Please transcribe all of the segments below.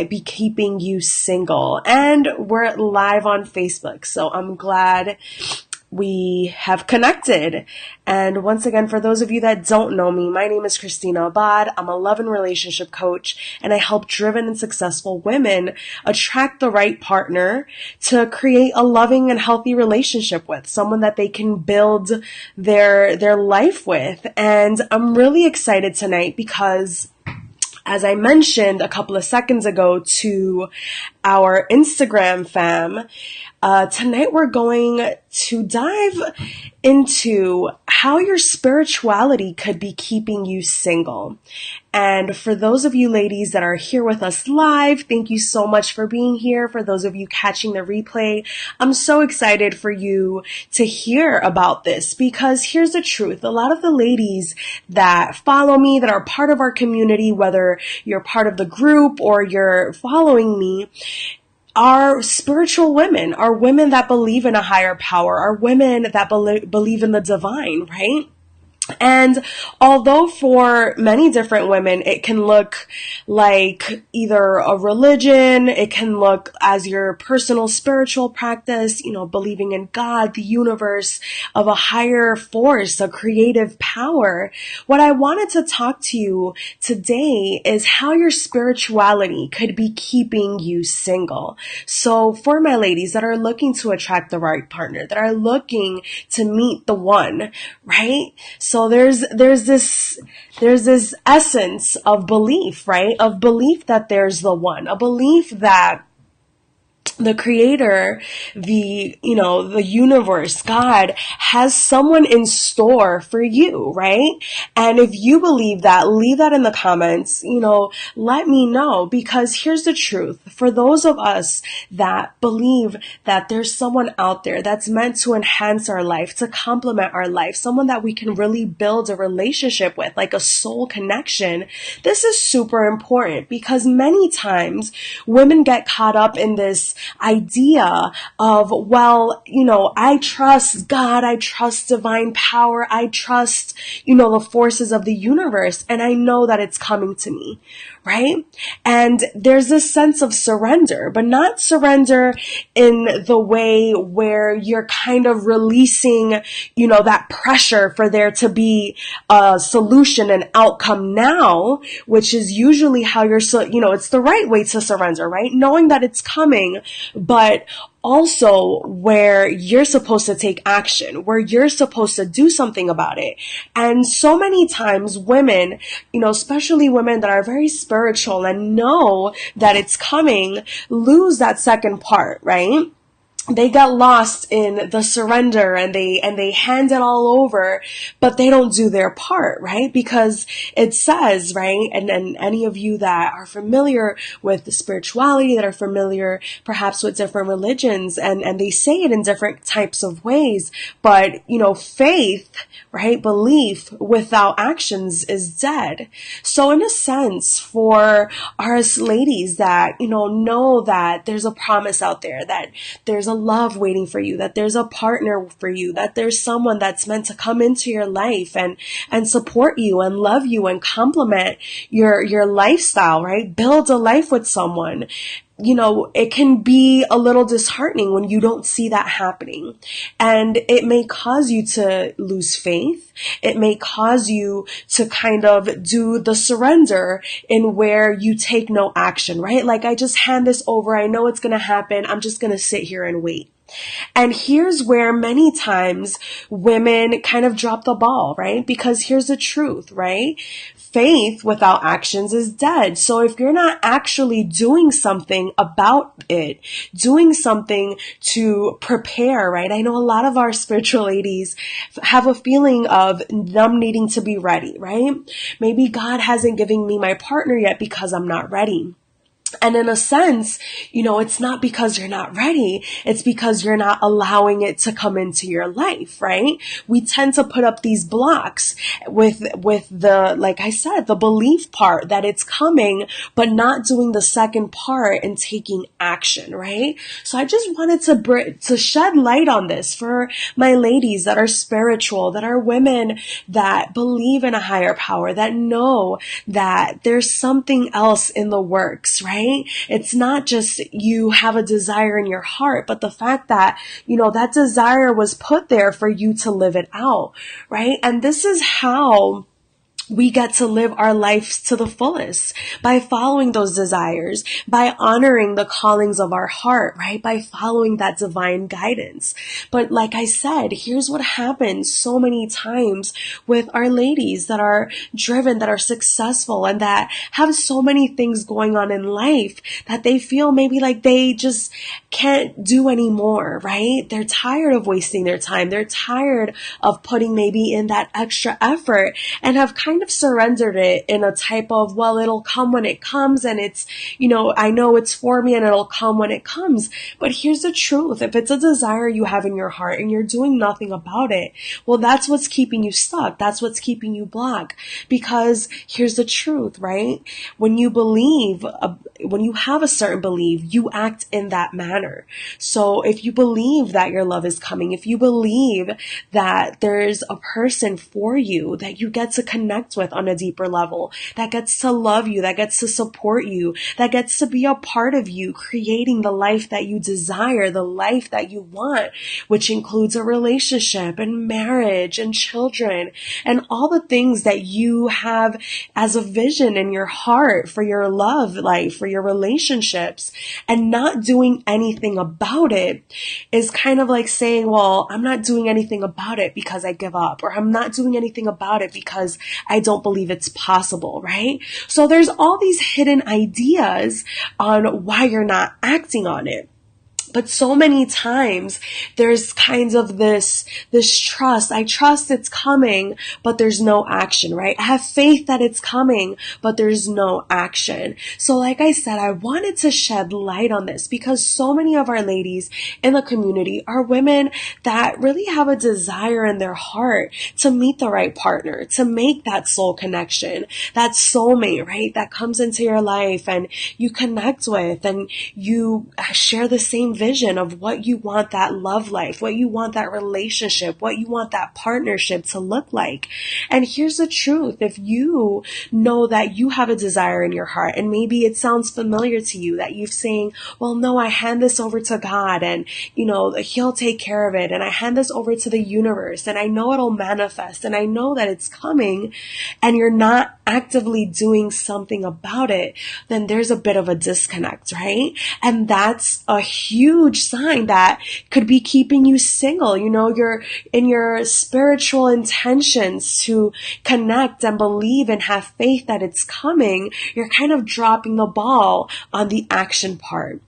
be keeping you single. And we're live on Facebook, so I'm glad we have connected. And once again, for those of you that don't know me, my name is Christina Abad. I'm a love and relationship coach, and I help driven and successful women attract the right partner to create a loving and healthy relationship with, someone that they can build their life with. And I'm really excited tonight because, as I mentioned a couple of seconds ago to our Instagram fam, tonight we're going to dive into how your spirituality could be keeping you single. And for those of you ladies that are here with us live, thank you so much for being here. For those of you catching the replay, I'm so excited for you to hear about this, because here's the truth. A lot of the ladies that follow me, that are part of our community, whether you're part of the group or you're following me, are spiritual women, are women that believe in a higher power, are women that believe in the divine, right? And although for many different women, it can look like either a religion, it can look as your personal spiritual practice, believing in God, the universe, of a higher force, a creative power. What I wanted to talk to you today is how your spirituality could be keeping you single. So for my ladies that are looking to attract the right partner, that are looking to meet the one, right? So there's this essence of belief, right? Of belief that there's the one, a belief that the creator, the universe, God, has someone in store for you, right? And if you believe that, leave that in the comments, let me know, because here's the truth. For those of us that believe that there's someone out there that's meant to enhance our life, to complement our life, someone that we can really build a relationship with, like a soul connection, this is super important, because many times women get caught up in this idea of, I trust God, I trust divine power, I trust, the forces of the universe, and I know that it's coming to me, right? And there's this sense of surrender, but not surrender in the way where you're kind of releasing, that pressure for there to be a solution and outcome now, which is usually how it's the right way to surrender, right? Knowing that it's coming, but also where you're supposed to take action, where you're supposed to do something about it. And so many times women, especially women that are very spiritual and know that it's coming, lose that second part, right? They got lost in the surrender and they hand it all over, but they don't do their part, right? Because it says, right? And any of you that are familiar with the spirituality, that are familiar perhaps with different religions, and they say it in different types of ways, but, faith, right? Belief without actions is dead. So in a sense, for us ladies that, know that there's a promise out there, that there's a love waiting for you, that there's a partner for you, that there's someone that's meant to come into your life and support you and love you and complement your lifestyle, right? Build a life with someone. It can be a little disheartening when you don't see that happening. And it may cause you to lose faith. It may cause you to kind of do the surrender in where you take no action, right? Like, I just hand this over. I know it's going to happen. I'm just going to sit here and wait. And here's where many times women kind of drop the ball, right? Because here's the truth, right? Faith without actions is dead. So if you're not actually doing something about it, doing something to prepare, right? I know a lot of our spiritual ladies have a feeling of them needing to be ready, right? Maybe God hasn't given me my partner yet because I'm not ready. And in a sense, it's not because you're not ready. It's because you're not allowing it to come into your life, right? We tend to put up these blocks with the, like I said, the belief part that it's coming, but not doing the second part and taking action, right? So I just wanted to shed light on this for my ladies that are spiritual, that are women that believe in a higher power, that know that there's something else in the works, right? right? It's not just you have a desire in your heart, but the fact that, that desire was put there for you to live it out, right? And this is how we get to live our lives to the fullest by following those desires, by honoring the callings of our heart, right? By following that divine guidance. But like I said, here's what happens so many times with our ladies that are driven, that are successful, and that have so many things going on in life that they feel maybe like they just can't do anymore, right? They're tired of wasting their time. They're tired of putting maybe in that extra effort and have kind of surrendered it in a type of, well, it'll come when it comes, and it's, I know it's for me and it'll come when it comes. But here's the truth. If it's a desire you have in your heart and you're doing nothing about it, well, that's what's keeping you stuck. That's what's keeping you blocked. Because here's the truth, right? When you believe, when you have a certain belief, you act in that manner. So if you believe that your love is coming, if you believe that there's a person for you that you get to connect with on a deeper level, that gets to love you, that gets to support you, that gets to be a part of you, creating the life that you desire, the life that you want, which includes a relationship and marriage and children and all the things that you have as a vision in your heart for your love life, for your relationships, and not doing anything about it is kind of like saying, well, I'm not doing anything about it because I give up, or I'm not doing anything about it because I don't believe it's possible, right? So there's all these hidden ideas on why you're not acting on it. But so many times there's kinds of this trust. I trust it's coming, but there's no action, right? I have faith that it's coming, but there's no action. So like I said, I wanted to shed light on this because so many of our ladies in the community are women that really have a desire in their heart to meet the right partner, to make that soul connection, that soulmate, right? That comes into your life and you connect with and you share the same vision of what you want that love life, what you want that relationship, what you want that partnership to look like. And here's the truth. If you know that you have a desire in your heart and maybe it sounds familiar to you, that you're saying, well, no, I hand this over to God and, he'll take care of it. And I hand this over to the universe and I know it'll manifest and I know that it's coming, and you're not actively doing something about it, then there's a bit of a disconnect, right? And that's a huge sign that could be keeping you single. You're in your spiritual intentions to connect and believe and have faith that it's coming. You're kind of dropping the ball on the action part.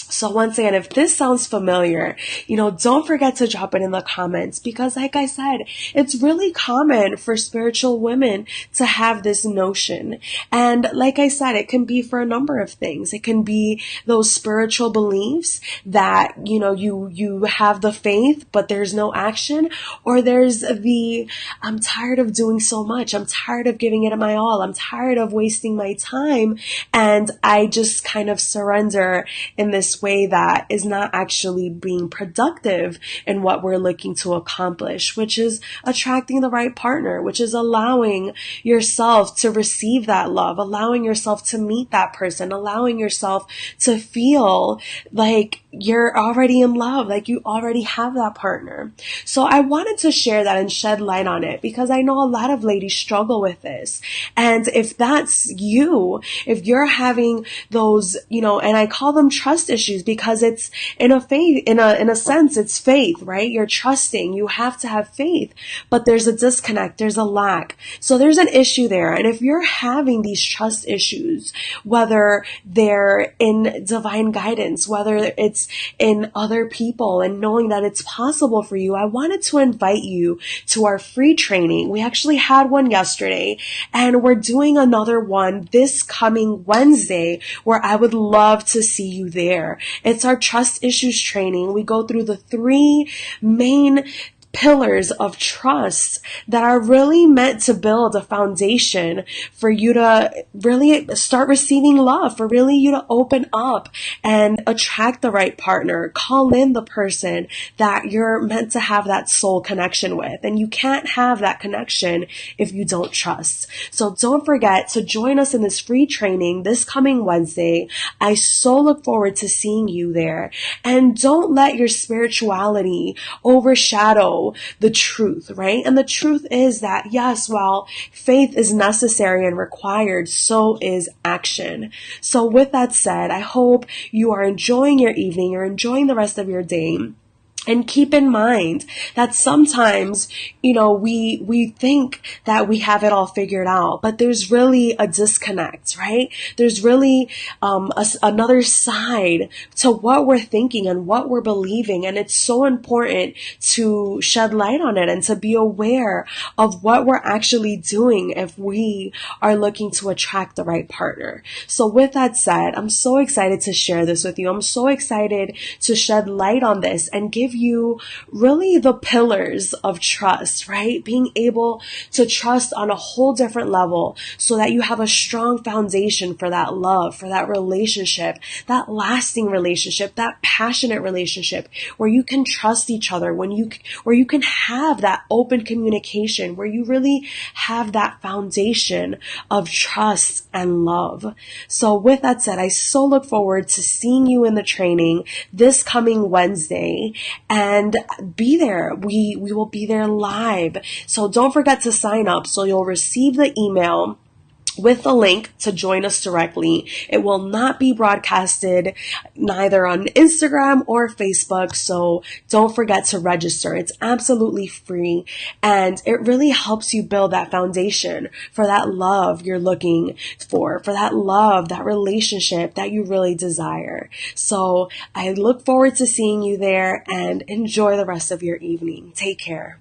So once again, if this sounds familiar, don't forget to drop it in the comments because like I said, it's really common for spiritual women to have this notion. And like I said, it can be for a number of things. It can be those spiritual beliefs that, you have the faith, but there's no action, or there's I'm tired of doing so much. I'm tired of giving it my all. I'm tired of wasting my time. And I just kind of surrender in this way that is not actually being productive in what we're looking to accomplish, which is attracting the right partner, which is allowing yourself to receive that love, allowing yourself to meet that person, allowing yourself to feel like you're already in love, like you already have that partner. So I wanted to share that and shed light on it because I know a lot of ladies struggle with this. And if that's you, if you're having those, and I call them trust issues because it's in a sense, it's faith, right? You're trusting, you have to have faith, but there's a disconnect, there's a lack. So there's an issue there. And if you're having these trust issues, whether they're in divine guidance, whether it's in other people and knowing that it's possible for you, I wanted to invite you to our free training. We actually had one yesterday and we're doing another one this coming Wednesday where I would love to see you there. It's our trust issues training. We go through the 3 main pillars of trust that are really meant to build a foundation for you to really start receiving love, for really you to open up and attract the right partner, call in the person that you're meant to have that soul connection with. And you can't have that connection if you don't trust. So don't forget to join us in this free training this coming Wednesday. I so look forward to seeing you there. And don't let your spirituality overshadow the truth, right? And the truth is that, yes, while faith is necessary and required, so is action. So with that said, I hope you are enjoying your evening, you're enjoying the rest of your day. And keep in mind that sometimes, we think that we have it all figured out, but there's really a disconnect, right? There's really another side to what we're thinking and what we're believing. And it's so important to shed light on it and to be aware of what we're actually doing if we are looking to attract the right partner. So with that said, I'm so excited to share this with you. I'm so excited to shed light on this and give you really the pillars of trust, right? Being able to trust on a whole different level so that you have a strong foundation for that love, for that relationship, that lasting relationship, that passionate relationship where you can trust each other, where you can have that open communication, where you really have that foundation of trust and love. So with that said, I so look forward to seeing you in the training this coming Wednesday. And be there. We will be there live. So don't forget to sign up so you'll receive the email with the link to join us directly. It will not be broadcasted neither on Instagram or Facebook, so don't forget to register. It's absolutely free, and it really helps you build that foundation for that love you're looking for that love, that relationship that you really desire. So I look forward to seeing you there, and enjoy the rest of your evening. Take care.